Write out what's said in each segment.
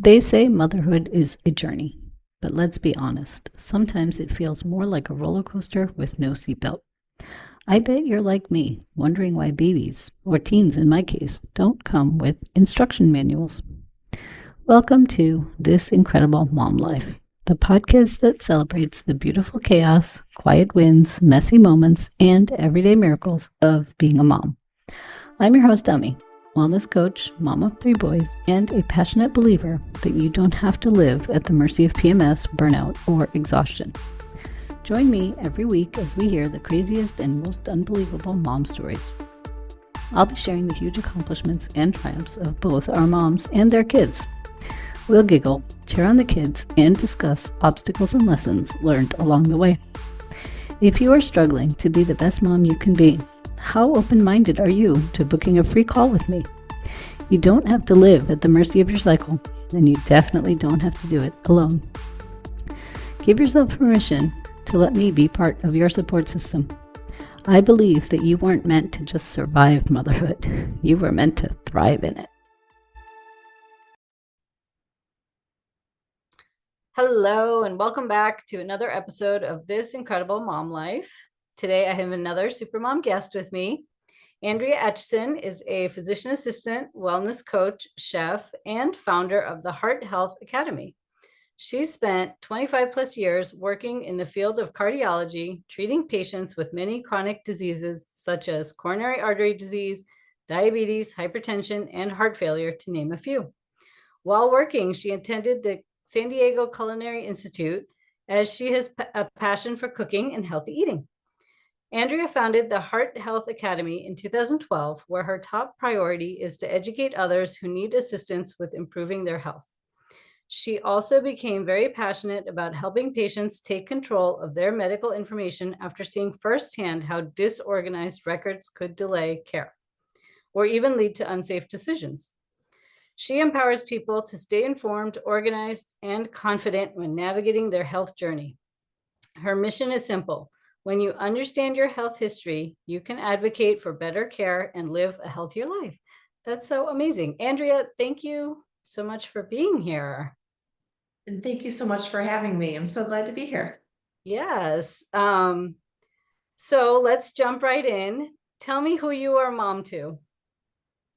They say motherhood is a journey, but let's be honest, sometimes it feels more like a roller coaster with no seatbelt. I bet you're like me, wondering why babies, or teens in my case, don't come with instruction manuals. Welcome to This Incredible Mom Life, the podcast that celebrates the beautiful chaos, quiet wins, messy moments, and everyday miracles of being a mom. I'm your host, Dummy, wellness coach, mom of 3 boys, and a passionate believer that you don't have to live at the mercy of PMS, burnout, or exhaustion. Join me every week as we hear the craziest and most unbelievable mom stories. I'll be sharing the huge accomplishments and triumphs of both our moms and their kids. We'll giggle, cheer on the kids, and discuss obstacles and lessons learned along the way. If you are struggling to be the best mom you can be, how open-minded are you to booking a free call with me? You don't have to live at the mercy of your cycle, and you definitely don't have to do it alone. Give yourself permission to let me be part of your support system. I believe that you weren't meant to just survive motherhood. You were meant to thrive in it. Hello, and welcome back to another episode of This Incredible Mom Life. Today, I have another supermom guest with me. Andrea Atcheson is a physician assistant, wellness coach, chef, and founder of the Heart Health Academy. She spent 25 plus years working in the field of cardiology, treating patients with many chronic diseases such as coronary artery disease, diabetes, hypertension, and heart failure, to name a few. While working, she attended the San Diego Culinary Institute as she has a passion for cooking and healthy eating. Andrea founded the Heart Health Academy in 2012, where her top priority is to educate others who need assistance with improving their health. She also became very passionate about helping patients take control of their medical information after seeing firsthand how disorganized records could delay care or even lead to unsafe decisions. She empowers people to stay informed, organized, and confident when navigating their health journey. Her mission is simple. When you understand your health history, you can advocate for better care and live a healthier life. That's so amazing. Andrea, thank you so much for being here. And thank you so much for having me. I'm so glad to be here. Yes. So let's jump right in. Tell me who you are mom to.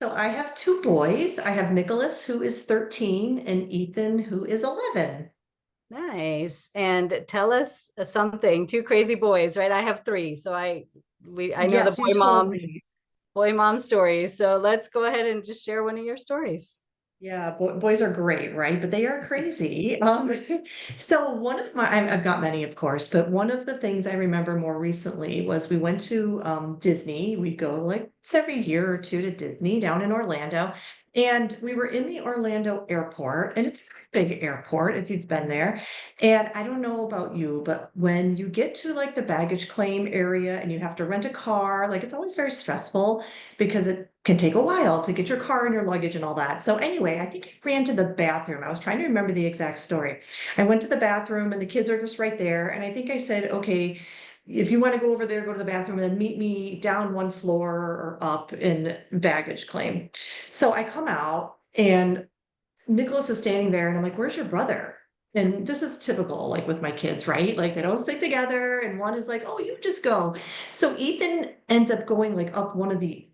So I have 2 boys. I have Nicholas, who is 13, and Ethan, who is 11. Nice. And tell us something. 2 crazy boys, right? I have 3. So I know the Yes, you told me. boy mom stories. So let's go ahead and just share one of your stories. Yeah, boys are great, right? But they are crazy. So one of I've got many, of course, but one of the things I remember more recently was we went to Disney. We go like it's every year or two to Disney down in Orlando. And we were in the Orlando airport, and it's a very big airport if you've been there. And I don't know about you, but when you get to like the baggage claim area and you have to rent a car, like it's always very stressful because it can take a while to get your car and your luggage and all that. So anyway, I think I ran to the bathroom. I was trying to remember the exact story. I went to the bathroom and the kids are just right there. And I think I said, okay, if you want to go over there, go to the bathroom and then meet me down 1 floor or up in baggage claim. So I come out and Nicholas is standing there and I'm like, where's your brother? And this is typical, like with my kids, right? Like they don't stick together, and one is like, oh, you just go. So Ethan ends up going like up one of the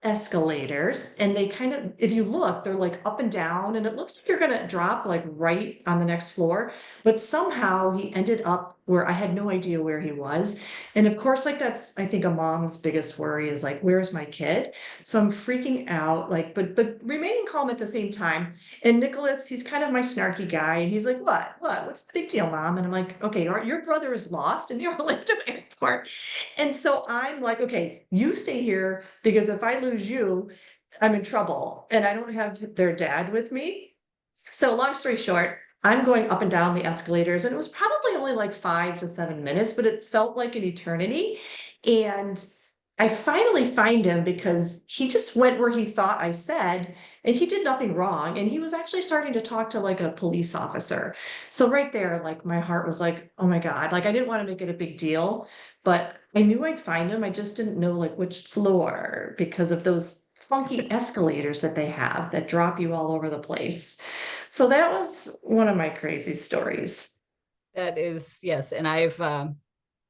escalators, and they kind of, if you look, they're like up and down, and it looks like you're gonna drop like right on the next floor, but somehow he ended up where I had no idea where he was. And of course, like that's, I think, a mom's biggest worry is like, where's my kid? So I'm freaking out, like, but remaining calm at the same time. And Nicholas, he's kind of my snarky guy, and he's like, what's the big deal, mom? And I'm like, okay, your brother is lost in the Orlando airport. And so I'm like, okay, you stay here because if I lose you, I'm in trouble and I don't have their dad with me. So long story short, I'm going up and down the escalators, and it was probably only like 5 to 7 minutes, but it felt like an eternity. And I finally find him because he just went where he thought I said, and he did nothing wrong. And he was actually starting to talk to like a police officer. So right there, like my heart was like, oh my God, like I didn't want to make it a big deal, but I knew I'd find him. I just didn't know like which floor because of those funky escalators that they have that drop you all over the place. So that was one of my crazy stories. That is, yes. And I've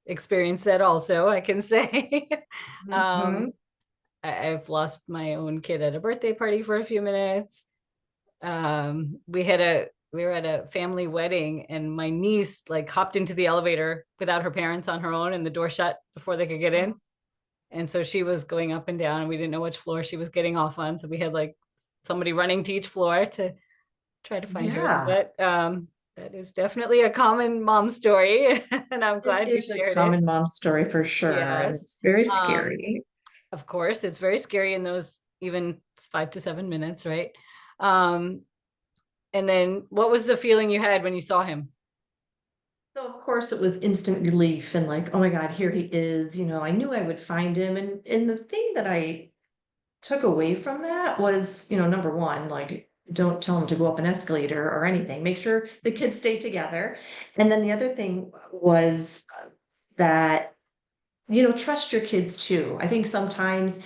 experienced that also, I can say. um, Mhm. I've lost my own kid at a birthday party for a few minutes. We were at a family wedding and my niece like hopped into the elevator without her parents on her own and the door shut before they could get in. And so she was going up and down and we didn't know which floor she was getting off on. So we had like somebody running to each floor to try to find her. Yeah, But that is definitely a common mom story. And I'm it glad you is a shared it. common mom story for sure, and Yes. it's very Um, scary. of course, it's very scary in those even 5 to 7 minutes, right? Um, and then what was the feeling you had when you saw him? So of course it was instant relief and like, oh my God, here he is. I knew I would find him. And the thing that I took away from that was, number one, like don't tell him to go up an escalator or anything. Make sure the kids stay together. And then the other thing was that trust your kids too. I think sometimes,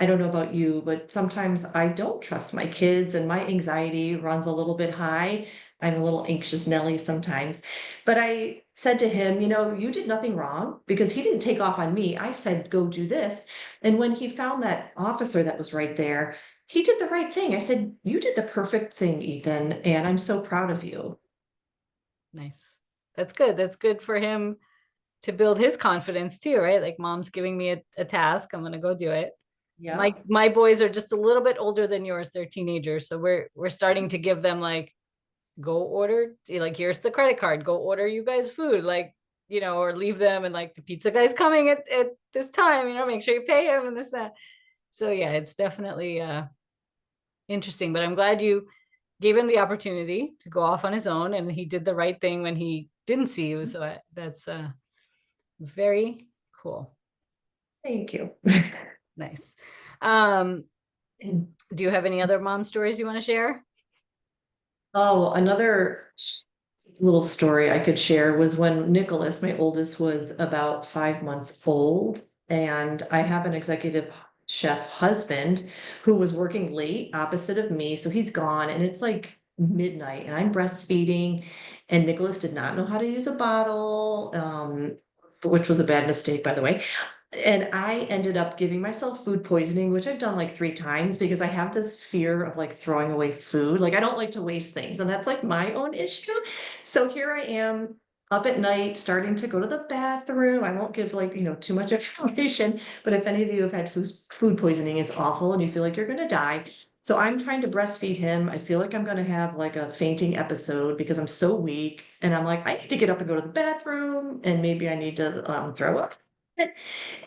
I don't know about you, but sometimes I don't trust my kids and my anxiety runs a little bit high. I'm a little anxious Nelly sometimes. But I said to him, you did nothing wrong because he didn't take off on me. I said, go do this. And when he found that officer that was right there, he did the right thing. I said, you did the perfect thing, Ethan, and I'm so proud of you. Nice. That's good. That's good for him to build his confidence too, right? Like mom's giving me a task, I'm gonna go do it. My Yep. my boys are just a little bit older than yours. They're teenagers. So we're starting to give them like go order, like here's the credit card, go order you guys food, like, or leave them and like the pizza guy's coming at this time, make sure you pay him and this, that. So yeah, it's definitely interesting, but I'm glad you gave him the opportunity to go off on his own and he did the right thing when he didn't see you. So that's very cool. Thank you. Nice. Um, And do you have any other mom stories you want to share? oh, another little story I could share was when Nicholas, my oldest, was about 5 months old. And I have an executive chef husband who was working late opposite of me. So he's gone and it's like midnight and I'm breastfeeding. And Nicholas did not know how to use a bottle, which was a bad mistake, by the way. And I ended up giving myself food poisoning, which I've done like 3 times because I have this fear of like throwing away food. Like I don't like to waste things, and that's like my own issue. So here I am up at night starting to go to the bathroom. I won't give like, too much information, but if any of you have had food poisoning, it's awful and you feel like you're going to die. So I'm trying to breastfeed him. I feel like I'm going to have like a fainting episode because I'm so weak. And I'm like, I need to get up and go to the bathroom and maybe I need to throw up.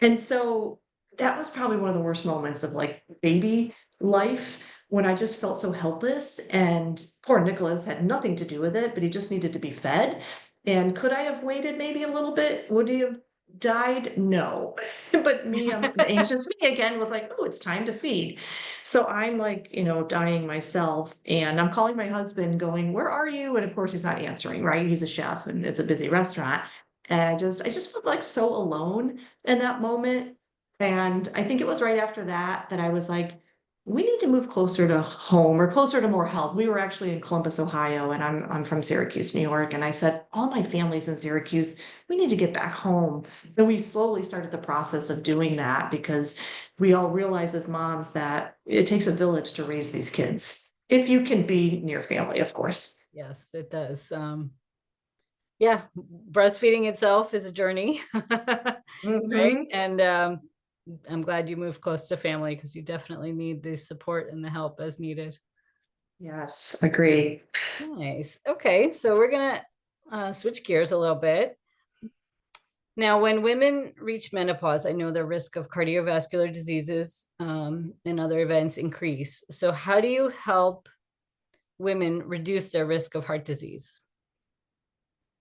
And so that was probably one of the worst moments of like baby life when I just felt so helpless. And poor Nicholas had nothing to do with it, but he just needed to be fed. And could I have waited maybe a little bit? Would he have died? No. But me, the anxious me again was like, oh, it's time to feed. So I'm like, dying myself. And I'm calling my husband, going, where are you? And of course, he's not answering, right? He's a chef and it's a busy restaurant. And I just felt like so alone in that moment. And I think it was right after that that I was like, we need to move closer to home or closer to more help. We were actually in Columbus, Ohio, and I'm from Syracuse, New York. And I said, all my family's in Syracuse. We need to get back home. And we slowly started the process of doing that because we all realize as moms that it takes a village to raise these kids. If you can be near family, of course. Yes, it does. Yeah, breastfeeding itself is a journey, right? Hmm. And I'm glad you moved close to family because you definitely need the support and the help as needed. Yes, agree. Nice. Okay, so we're gonna switch gears a little bit. Now, when women reach menopause, I know the risk of cardiovascular diseases and other events increase. So, how do you help women reduce their risk of heart disease?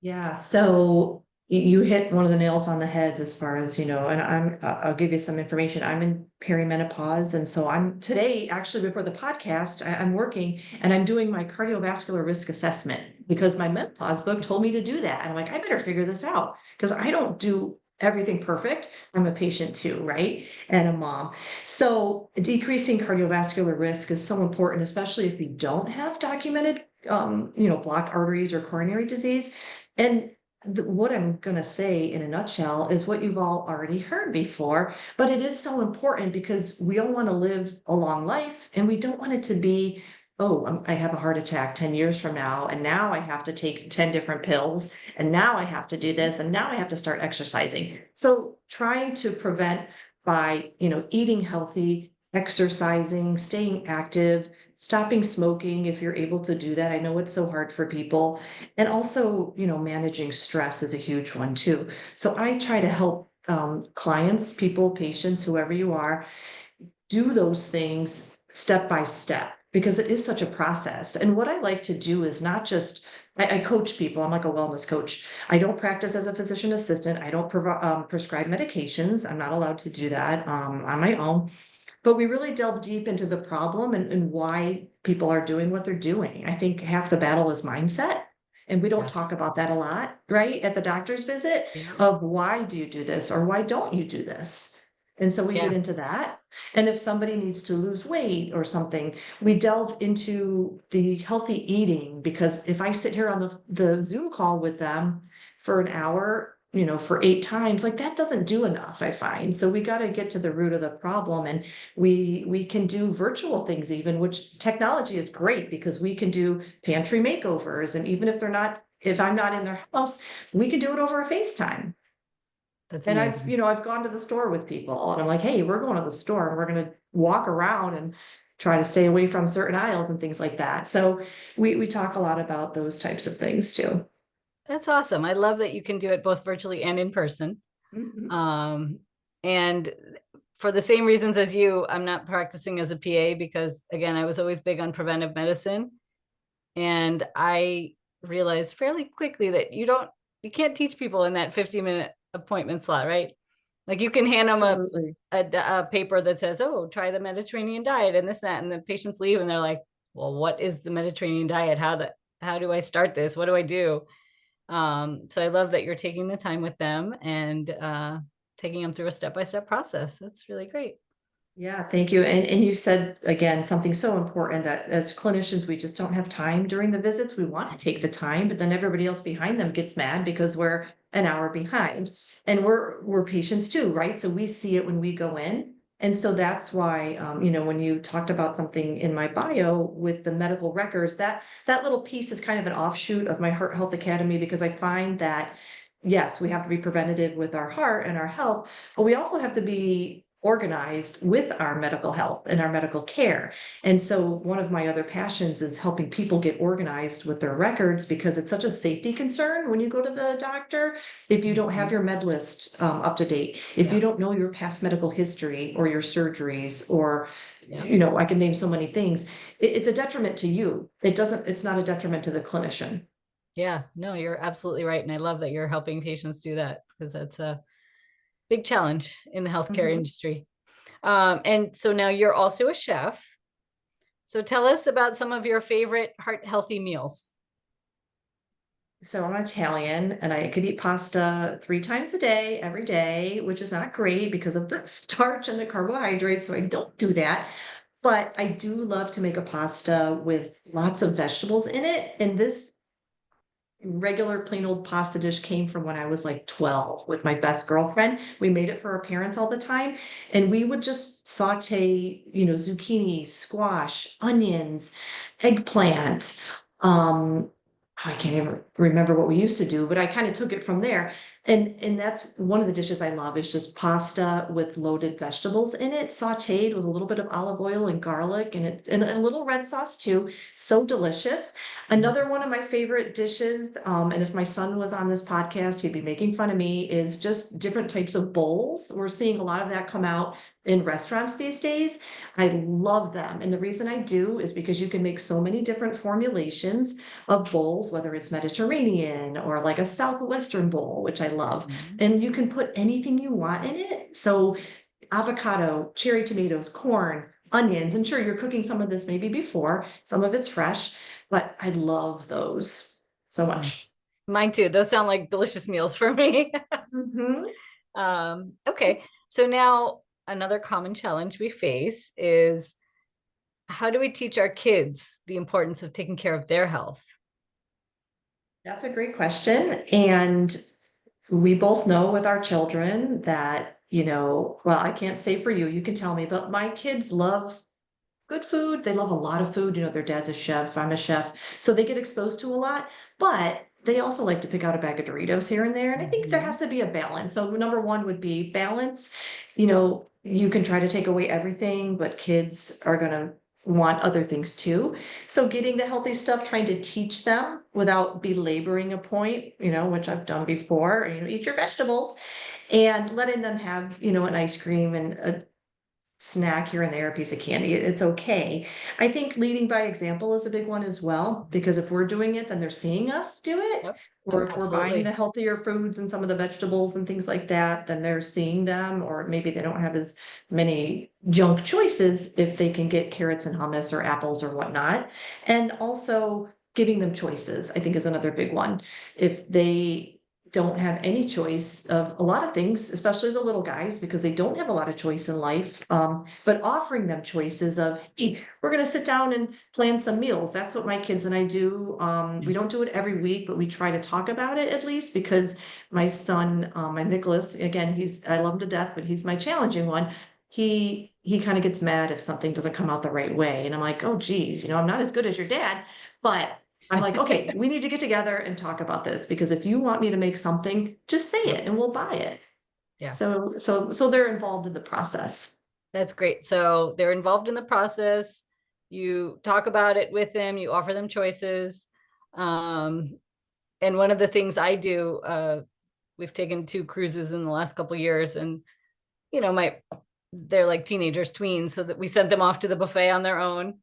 Yeah, so you hit one of the nails on the heads as far as, and I'll give you some information. I'm in perimenopause. And so I'm today, actually, before the podcast, I'm working and I'm doing my cardiovascular risk assessment because my menopause book told me to do that. And I'm like, I better figure this out because I don't do everything perfect. I'm a patient too, right? And a mom. So decreasing cardiovascular risk is so important, especially if you don't have documented, blocked arteries or coronary disease. And what I'm going to say in a nutshell is what you've all already heard before, but it is so important because we all want to live a long life and we don't want it to be, oh, I have a heart attack 10 years from now, and now I have to take 10 different pills, and now I have to do this, and now I have to start exercising. So trying to prevent by, eating healthy, exercising, staying active, stopping smoking if you're able to do that. I know it's so hard for people. And also, managing stress is a huge one too. So I try to help clients, people, patients, whoever you are, do those things step by step because it is such a process. And what I like to do is not just, I coach people. I'm like a wellness coach. I don't practice as a physician assistant. I don't prescribe medications. I'm not allowed to do that on my own. But we really delve deep into the problem and why people are doing what they're doing. I think half the battle is mindset. And we don't Yes. talk about that a lot, right? At the doctor's visit Yeah. of why do you do this or why don't you do this? And so we get Yeah. into that. And if somebody needs to lose weight or something, we delve into the healthy eating because if I sit here on the Zoom call with them for an hour, for 8 times, like that doesn't do enough, I find. So we got to get to the root of the problem. And we can do virtual things even, which technology is great because we can do pantry makeovers. And even if I'm not in their house, we can do it over a FaceTime. That's And I've, amazing. I've gone to the store with people and I'm like, hey, we're going to the store and we're going to walk around and try to stay away from certain aisles and things like that. So we talk a lot about those types of things too. That's awesome. I love that you can do it both virtually and in person. Mhm. Um, and for the same reasons as you, I'm not practicing as a PA because, again, I was always big on preventive medicine. And I realized fairly quickly that you can't teach people in that 50-minute appointment slot, right? Like you can hand them Absolutely. a paper that says, oh, try the Mediterranean diet and this, that, and the patients leave and they're like, well, what is the Mediterranean diet? How do I start this? What do I do? So I love that you're taking the time with them and taking them through a step-by-step process. That's really great. Yeah, thank you. And you said again something so important that as clinicians, we just don't have time during the visits. We want to take the time, but then everybody else behind them gets mad because we're an hour behind. And we're patients too, right? So we see it when we go in. And so that's why when you talked about something in my bio with the medical records, that little piece is kind of an offshoot of my Heart Health Academy because I find that yes, we have to be preventative with our heart and our health, but we also have to be organized with our medical health and our medical care. And so one of my other passions is helping people get organized with their records because it's such a safety concern when you go to the doctor. If you don't have Mhm. your med list up to date, if you Yeah. don't know your past medical history or your surgeries, or, Yeah. I can name so many things, it's a detriment to you. It's not a detriment to the clinician. Yeah. No, you're absolutely right. And I love that you're helping patients do that because that's a big challenge in the healthcare Mhm. industry. And so now you're also a chef. So tell us about some of your favorite heart healthy meals. So I'm Italian and I could eat pasta 3 times a day, every day, which is not great because of the starch and the carbohydrates. So I don't do that. But I do love to make a pasta with lots of vegetables in it. And this regular plain old pasta dish came from when I was like 12 with my best girlfriend. We made it for our parents all the time. And we would just saute, zucchini, squash, onions, eggplant. Um, I can't even remember what we used to do, but I kind of took it from there. And that's one of the dishes I love is just pasta with loaded vegetables in it, sauteed with a little bit of olive oil and garlic and a little red sauce too. So delicious. Another one of my favorite dishes, and if my son was on this podcast, he'd be making fun of me, is just different types of bowls. We're seeing a lot of that come out in restaurants these days. I love them. And the reason I do is because you can make so many different formulations of bowls, whether it's Mediterranean or like a Southwestern bowl, which I love. Mhm. And you can put anything you want in it. So avocado, cherry tomatoes, corn, onions. And sure, you're cooking some of this maybe before, some of it's fresh, but I love those so Nice. much. Mine too. Those sound like delicious meals for me. Mhm. Okay. So now another common challenge we face is how do we teach our kids the importance of taking care of their health? That's a great question. And we both know with our children that, well, I can't say for you, you can tell me, but my kids love good food. They love a lot of food. Their dad's a chef, I'm a chef. So they get exposed to a lot, but they also like to pick out a bag of Doritos here and there. And I think there Mhm. has to be a balance. So number one would be balance. You can try to take away everything, but kids are gonna want other things too. So getting the healthy stuff, trying to teach them without belaboring a point, which I've done before, eat your vegetables and letting them have, an ice cream and a snack here and there, a piece of candy. It's okay. I think leading by example is a big one as well, because if we're doing it, then they're seeing us do it. Yep, Or if we're buying the absolutely. healthier foods and some of the vegetables and things like that, then they're seeing them, or maybe they don't have as many junk choices if they can get carrots and hummus or apples or whatnot. And also giving them choices, I think is another big one. If they don't have any choice of a lot of things, especially the little guys, because they don't have a lot of choice in life. But offering them choices of, hey, we're going to sit down and plan some meals. That's what my kids and I do. Yeah. We don't do it every week, but we try to talk about it at least because my son, my Nicholas, again, I love him to death, but he's my challenging one. He kind of gets mad if something doesn't come out the right way. And I'm like, oh, geez, I'm not as good as your dad, but I'm like, okay, we need to get together and talk about this because if you want me to make something, just say Yep. it and we'll buy it. Yeah, So they're involved in the process. that's great. So they're involved in the process. You talk about it with them, you offer them choices. Um, and one of the things I do, we've taken 2 cruises in the last couple of years, and my they're like teenagers, tweens, so that we sent them off to the buffet on their own.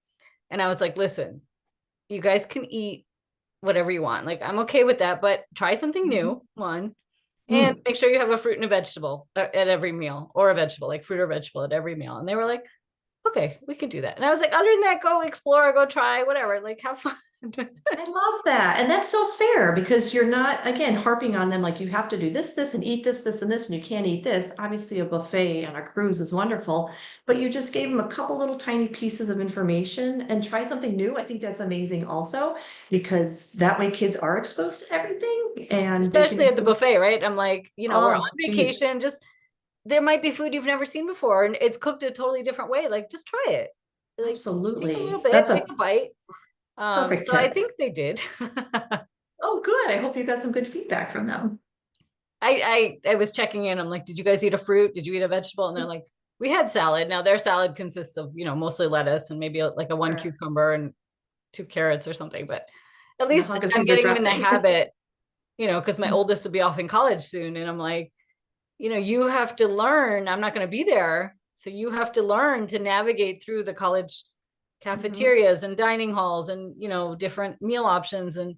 And I was like, listen, you guys can eat whatever you want. Like, I'm okay with that, but try something Mhm. new, one, and Mm. make sure you have a fruit and a vegetable at every meal, or a vegetable, like fruit or vegetable at every meal. And they were like, okay, we can do that. And I was like, other than that, go explore, go try, whatever, like have fun. I love that. And that's so fair because you're not, again, harping on them like you have to do this, this, and eat this, this, and this, and you can't eat this. Obviously, a buffet on a cruise is wonderful, but you just gave them a couple little tiny pieces of information and try something new. I think that's amazing also because that way kids are exposed to everything and they Especially can at the just, buffet, right? I'm like, we're on oh, geez, vacation, just there might be food you've never seen before and it's cooked a totally different way. Like, just try it. Like, take a little absolutely. bit, That's take a a bite. perfect So I tip. think they did. Oh, good. I hope you got some good feedback from them. I was checking in. I'm like, did you guys eat a fruit? Did you eat a vegetable? And they're like, we had salad. Now their salad consists of, mostly lettuce and maybe like a one Sure. cucumber and 2 carrots or something. But at And a least hunk of I'm Caesar getting them in the dressing. habit, because my oldest will be off in college soon. And I'm like, you have to learn. I'm not going to be there. So you have to learn to navigate through the college Mhm. cafeterias and dining halls and, different meal options and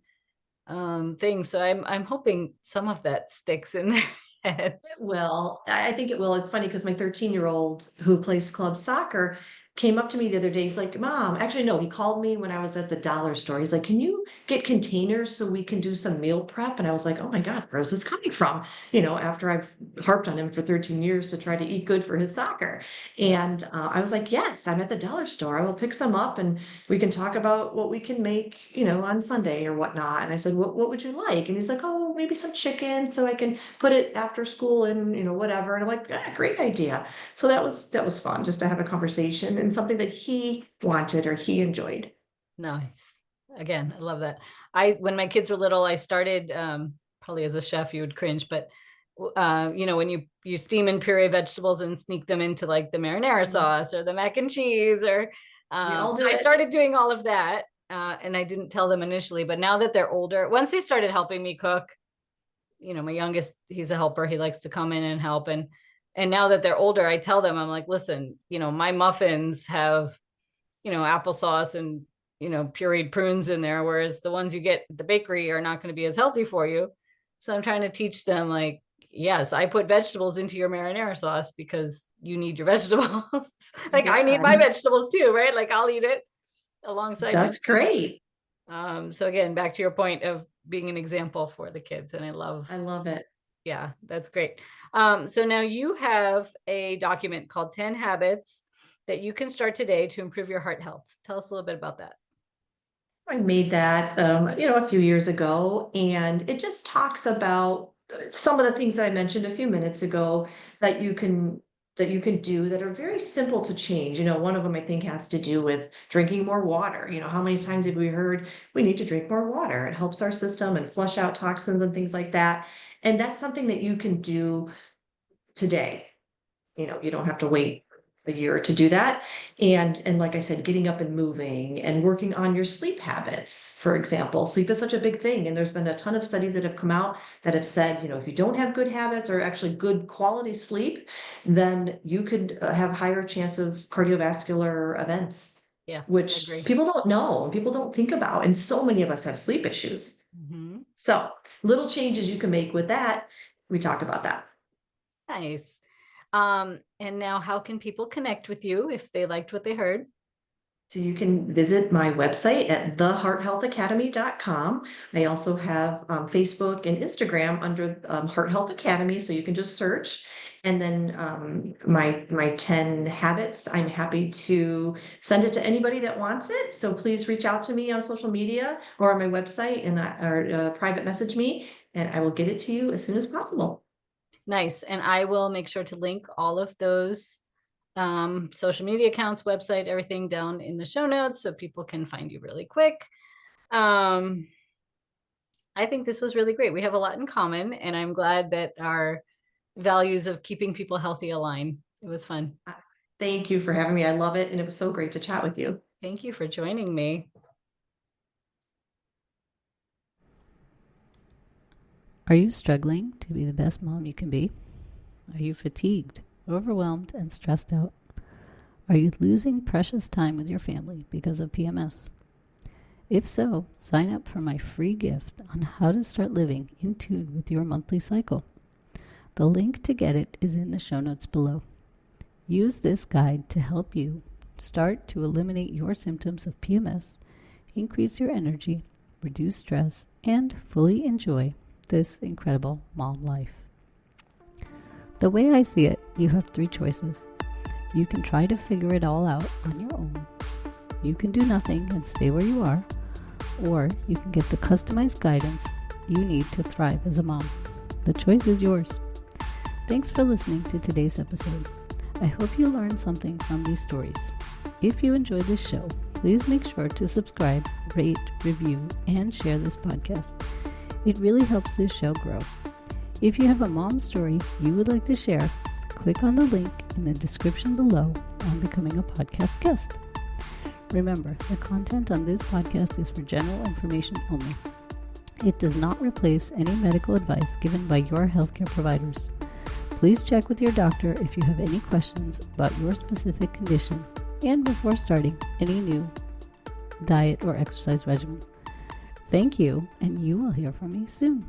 things. So I'm hoping some of that sticks in their heads. It will. I think it will. It's funny because my 13-year-old who plays club soccer came up to me the other day. He's like, Mom, actually, no, he called me when I was at the dollar store. He's like, can you get containers so we can do some meal prep? And I was like, oh my God, where's this coming from? After I've harped on him for 13 years to try to eat good for his soccer. Yeah. And I was like, yes, I'm at the dollar store. I will pick some up and we can talk about what we can make, on Sunday or whatnot. And I said, what would you like? And he's like, oh, maybe some chicken so I can put it after school and whatever. And I'm like, great idea. So that was fun just to have a conversation and something that he wanted or he enjoyed. Nice. Again, I love that. When my kids were little, I started, probably as a chef, you would cringe, but when you steam and puree vegetables and sneak them into like the marinara Mhm. sauce or the mac and cheese, or We all so do I it. started doing all of that. And I didn't tell them initially, but now that they're older, once they started helping me cook, my youngest, he's a helper. He likes to come in and help. And now that they're older, I tell them, I'm like, listen, my muffins have, applesauce and, pureed prunes in there, whereas the ones you get at the bakery are not going to be as healthy for you. So I'm trying to teach them, like, yes, I put vegetables into your marinara sauce because you need your vegetables. Like, I need Yeah, my vegetables too, right? Like, I'll eat it alongside you. that's great. So again, back to your point of being an example for the kids. And I love I love it. Yeah, that's great. So now you have a document called 10 Habits that you can start today to improve your heart health. Tell us a little bit about that. I made that, a few years ago, and it just talks about some of the things that I mentioned a few minutes ago that you can do that are very simple to change. One of them I think has to do with drinking more water. How many times have we heard we need to drink more water? It helps our system and flush out toxins and things like that. And that's something that you can do today. You don't have to wait a year to do that. And like I said, getting up and moving and working on your sleep habits, for example. Sleep is such a big thing. And there's been a ton of studies that have come out that have said, if you don't have good habits or actually good quality sleep, then you could have higher chance of cardiovascular events, Yeah, I which agree. people don't know and people don't think about. And so many of us have sleep issues. Mhm. So little changes you can make with that. We talk about that. Nice. And now how can people connect with you if they liked what they heard? So you can visit my website at thehearthealthacademy.com. I also have Facebook and Instagram under Heart Health Academy, so you can just search. And then my 10 habits, I'm happy to send it to anybody that wants it. So please reach out to me on social media or on my website or private message me, and I will get it to you as soon as possible. Nice. And I will make sure to link all of those social media accounts, website, everything down in the show notes so people can find you really quick. Um, I think this was really great. We have a lot in common, and I'm glad that our values of keeping people healthy align. It was fun. Uh, Thank you for having me. I love it, and it was so great to chat with you. Thank you for joining me. Are you struggling to be the best mom you can be? Are you fatigued, overwhelmed, and stressed out? Are you losing precious time with your family because of PMS? If so, sign up for my free gift on how to start living in tune with your monthly cycle. The link to get it is in the show notes below. Use this guide to help you start to eliminate your symptoms of PMS, increase your energy, reduce stress, and fully enjoy this incredible mom life. The way I see it, you have 3 choices. You can try to figure it all out on your own. You can do nothing and stay where you are, or you can get the customized guidance you need to thrive as a mom. The choice is yours. Thanks for listening to today's episode. I hope you learned something from these stories. If you enjoyed this show, please make sure to subscribe, rate, review, and share this podcast. It really helps this show grow. If you have a mom story you would like to share, click on the link in the description below on becoming a podcast guest. Remember, the content on this podcast is for general information only. It does not replace any medical advice given by your healthcare providers. Please check with your doctor if you have any questions about your specific condition and before starting any new diet or exercise regimen. Thank you, and you will hear from me soon.